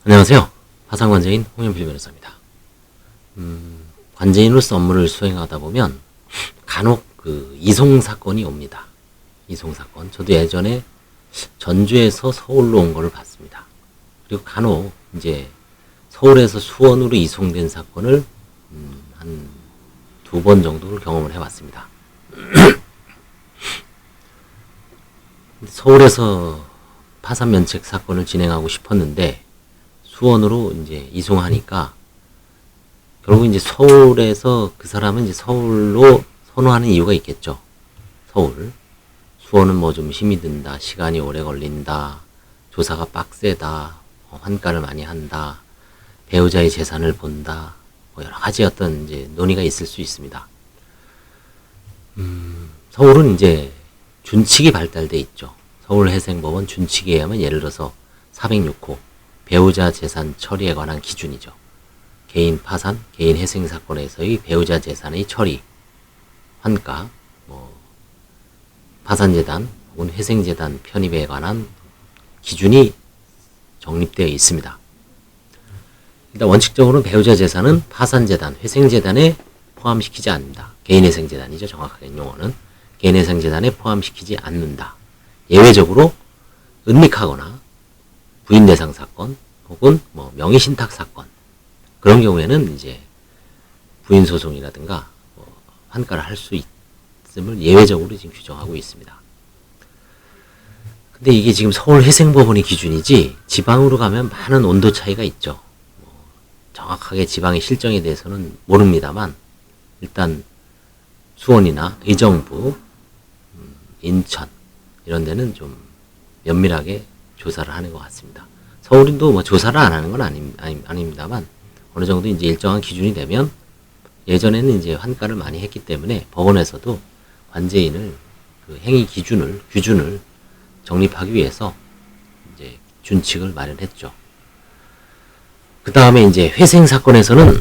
안녕하세요. 화상관제인 홍현필 변호사입니다. 관제인으로서 업무를 수행하다 보면 간혹 이송 사건이 옵니다. 이송 사건. 저도 예전에 전주에서 서울로 온 거를 봤습니다. 그리고 간혹 이제 서울에서 수원으로 이송된 사건을 한 2번 정도를 경험을 해봤습니다. 서울에서 파산 면책 사건을 진행하고 싶었는데 수원으로 이제 이송하니까 결국 이제 서울에서 그 사람은 이제 서울로 선호하는 이유가 있겠죠. 서울. 수원은 뭐 좀 힘이 든다. 시간이 오래 걸린다. 조사가 빡세다. 환가를 많이 한다. 배우자의 재산을 본다. 뭐 여러 가지 어떤 이제 논의가 있을 수 있습니다. 서울은 이제 준칙이 발달돼 있죠. 서울회생법원 준칙에 의하면 예를 들어서 406호 배우자 재산 처리에 관한 기준이죠. 개인 파산, 개인 회생 사건에서의 배우자 재산의 처리, 환가, 파산재단 혹은 회생재단 편입에 관한 기준이 정립되어 있습니다. 일단 원칙적으로는 배우자 재산은 파산재단, 회생재단에 포함시키지 않는다. 개인회생재단이죠. 정확하게 용어는. 개인회생재단에 포함시키지 않는다. 예외적으로 은닉하거나 부인대상 사건 혹은 명의신탁 사건 그런 경우에는 이제 부인소송이라든가 환가를 할 수 있음을 예외적으로 지금 규정하고 있습니다. 근데 이게 지금 서울회생법원이 기준이지 지방으로 가면 많은 온도 차이가 있죠. 정확하게 지방의 실정에 대해서는 모릅니다만 일단 수원이나 의정부, 인천 이런 데는 좀 면밀하게 조사를 하는 것 같습니다. 서울도 조사를 안 하는 건 아닙니다만 어느 정도 이제 일정한 기준이 되면 예전에는 이제 환가를 많이 했기 때문에 법원에서도 관제인을 행위 규준을 정립하기 위해서 이제 준칙을 마련했죠. 그 다음에 이제 회생 사건에서는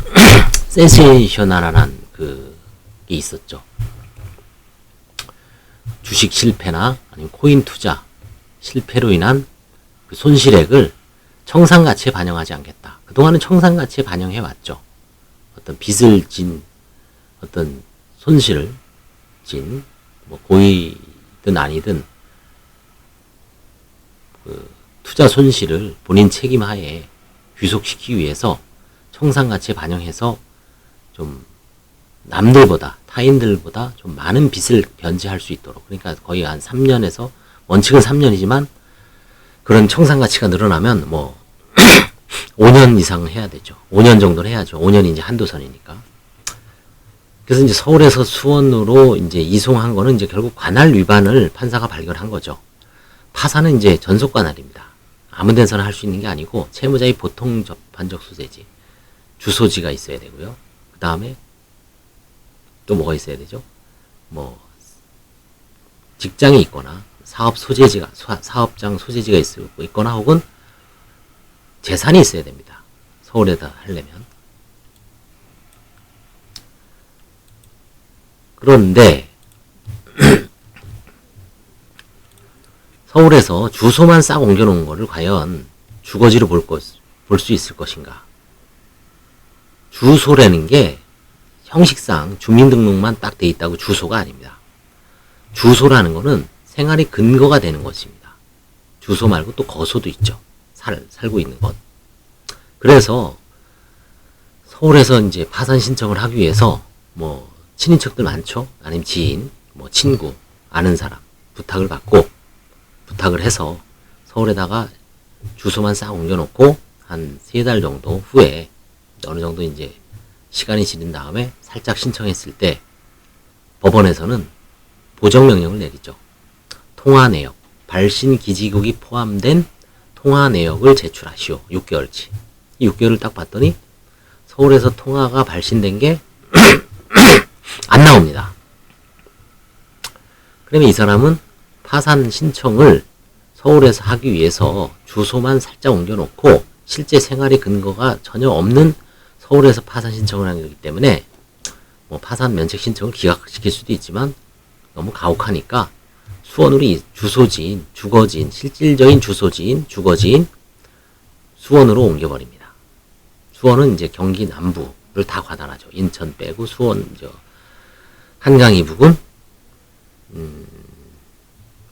센세이셔널한 게 있었죠. 주식 실패나 아니면 코인 투자 실패로 인한 그 손실액을 청산가치에 반영하지 않겠다. 그동안은 청산가치에 반영해 왔죠. 어떤 빚을 진, 어떤 손실을 진, 고의든 아니든 투자 손실을 본인 책임하에 귀속시키기 위해서 청산가치에 반영해서 좀 남들보다 타인들보다 좀 많은 빚을 변제할 수 있도록, 그러니까 거의 한 3년에서 원칙은 3년이지만 그런 청산가치가 늘어나면 5년 이상 해야 되죠. 5년 정도는 해야죠. 5년이 이제 한도선이니까. 그래서 이제 서울에서 수원으로 이제 이송한 거는 이제 결국 관할 위반을 판사가 발견한 거죠. 파산은 이제 전속 관할입니다. 아무 데서나 할 수 있는 게 아니고 채무자의 보통 접한적 소재지, 주소지가 있어야 되고요. 그 다음에 또 뭐가 있어야 되죠? 직장이 있거나 사업장 소재지가 있거나 혹은 재산이 있어야 됩니다. 서울에다 하려면. 그런데 서울에서 주소만 싹 옮겨놓은 거를 과연 주거지로 볼 수 있을 것인가? 주소라는 게 형식상 주민등록만 딱 돼 있다고 주소가 아닙니다. 주소라는 거는 생활의 근거가 되는 것입니다. 주소 말고 또 거소도 있죠. 살고 있는 것. 그래서 서울에서 이제 파산 신청을 하기 위해서 친인척들 많죠. 아니면 지인, 친구, 아는 사람 부탁을 받고 부탁을 해서 서울에다가 주소만 싹 옮겨놓고 한 3달 정도 후에 어느 정도 이제 시간이 지난 다음에 살짝 신청했을 때 법원에서는 보정명령을 내리죠. 통화 내역, 발신 기지국이 포함된 통화 내역을 제출하시오. 6개월치. 이 6개월을 딱 봤더니 서울에서 통화가 발신된 게 안 나옵니다. 그러면 이 사람은 파산 신청을 서울에서 하기 위해서 주소만 살짝 옮겨놓고 실제 생활의 근거가 전혀 없는 서울에서 파산 신청을 한 거기 때문에 파산 면책 신청을 기각시킬 수도 있지만 너무 가혹하니까 수원으로 주소지인, 주거지인, 실질적인 주소지인, 주거지인, 수원으로 옮겨버립니다. 수원은 이제 경기 남부를 다 관할하죠. 인천 빼고 수원, 한강 이북은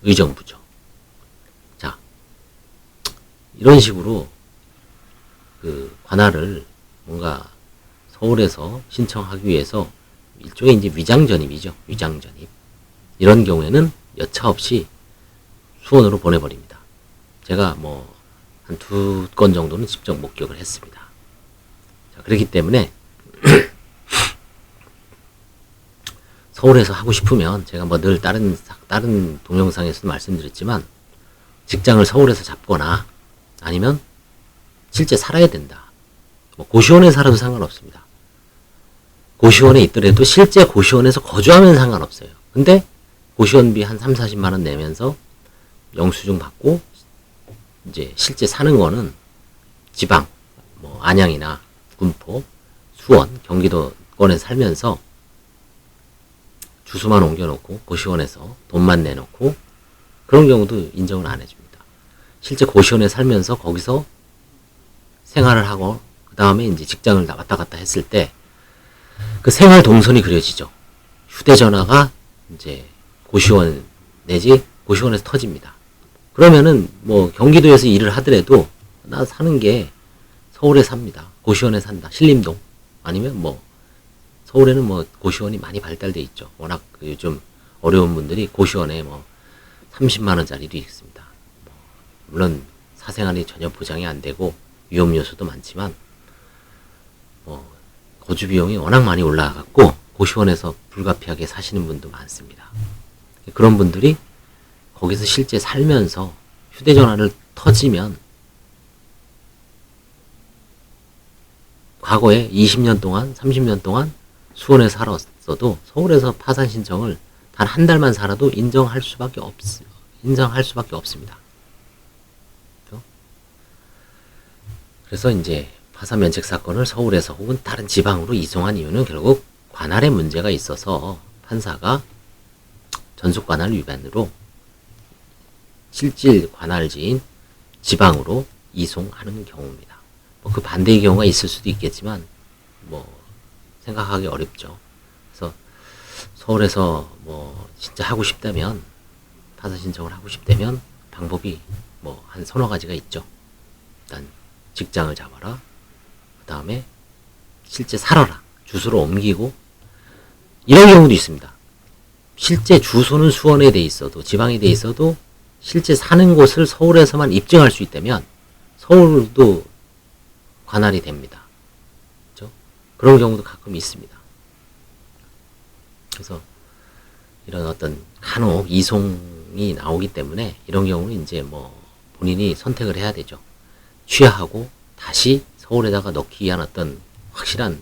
의정부죠. 자, 이런 식으로 그 관할을 뭔가 서울에서 신청하기 위해서 일종의 이제 위장전입이죠. 위장전입. 이런 경우에는 여차 없이 수원으로 보내버립니다. 제가 뭐 한 2건 정도는 직접 목격을 했습니다. 자, 그렇기 때문에 서울에서 하고 싶으면 제가 뭐 늘 다른 동영상에서도 말씀드렸지만 직장을 서울에서 잡거나 아니면 실제 살아야 된다. 뭐 고시원에 살아도 상관없습니다. 고시원에 있더라도 실제 고시원에서 거주하면 상관없어요. 근데 고시원비 한 3, 40만 원 내면서 영수증 받고 이제 실제 사는 거는 지방, 뭐 안양이나 군포, 수원, 경기도권에 살면서 주소만 옮겨놓고 고시원에서 돈만 내놓고 그런 경우도 인정을 안 해줍니다. 실제 고시원에 살면서 거기서 생활을 하고 그 다음에 이제 직장을 왔다 갔다 했을 때 그 생활 동선이 그려지죠. 휴대전화가 이제 고시원 내지 고시원에서 터집니다. 그러면은 뭐 경기도에서 일을 하더라도 나 사는 게 서울에 삽니다. 고시원에 산다. 신림동 아니면 뭐 서울에는 뭐 고시원이 많이 발달돼 있죠. 워낙 요즘 어려운 분들이 고시원에 뭐 30만 원짜리도 있습니다. 물론 사생활이 전혀 보장이 안 되고 위험 요소도 많지만 거주 비용이 워낙 많이 올라가고 고시원에서 불가피하게 사시는 분도 많습니다. 그런 분들이 거기서 실제 살면서 휴대전화를 터지면 과거에 20년 동안 30년 동안 수원에 살았어도 서울에서 파산 신청을 단 한 달만 살아도 인정할 수밖에 없습니다. 그래서 이제 파산 면책 사건을 서울에서 혹은 다른 지방으로 이송한 이유는 결국 관할에 문제가 있어서 판사가 전속 관할 위반으로 실질 관할지인 지방으로 이송하는 경우입니다. 뭐 그 반대의 경우가 있을 수도 있겠지만 뭐 생각하기 어렵죠. 그래서 서울에서 뭐 진짜 하고 싶다면 파산 신청을 하고 싶다면 방법이 뭐 한 서너 가지가 있죠. 일단 직장을 잡아라. 그 다음에 실제 살아라. 주소를 옮기고 이런 경우도 있습니다. 실제 주소는 수원에 돼 있어도 지방에 돼 있어도 실제 사는 곳을 서울에서만 입증할 수 있다면 서울도 관할이 됩니다. 그렇죠? 그런 경우도 가끔 있습니다. 그래서 이런 어떤 간혹 이송이 나오기 때문에 이런 경우는 이제 뭐 본인이 선택을 해야 되죠. 취하하고 다시 서울에다가 넣기 위한 어떤 확실한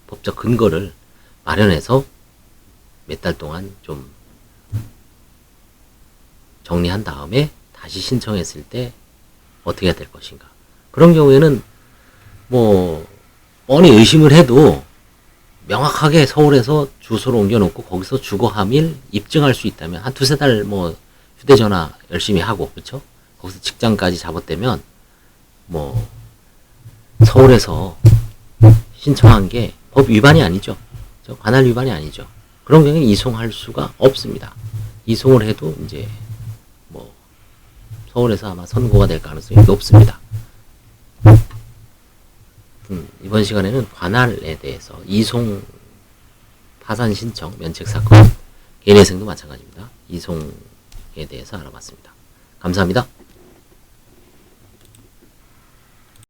법적 근거를 마련해서 몇 달 동안 좀 정리한 다음에 다시 신청했을 때 어떻게 해야 될 것인가. 그런 경우에는 뭐 뻔히 의심을 해도 명확하게 서울에서 주소를 옮겨놓고 거기서 주거함을 입증할 수 있다면 한 2~3달 뭐 휴대전화 열심히 하고 그렇죠? 거기서 직장까지 잡았다면 뭐 서울에서 신청한 게 법 위반이 아니죠. 관할 위반이 아니죠. 그런 경우에 이송할 수가 없습니다. 이송을 해도 이제 뭐 서울에서 아마 선고가 될 가능성이 높습니다. 이번 시간에는 관할에 대해서 이송 파산 신청 면책 사건 개인회생도 마찬가지입니다. 이송에 대해서 알아봤습니다. 감사합니다.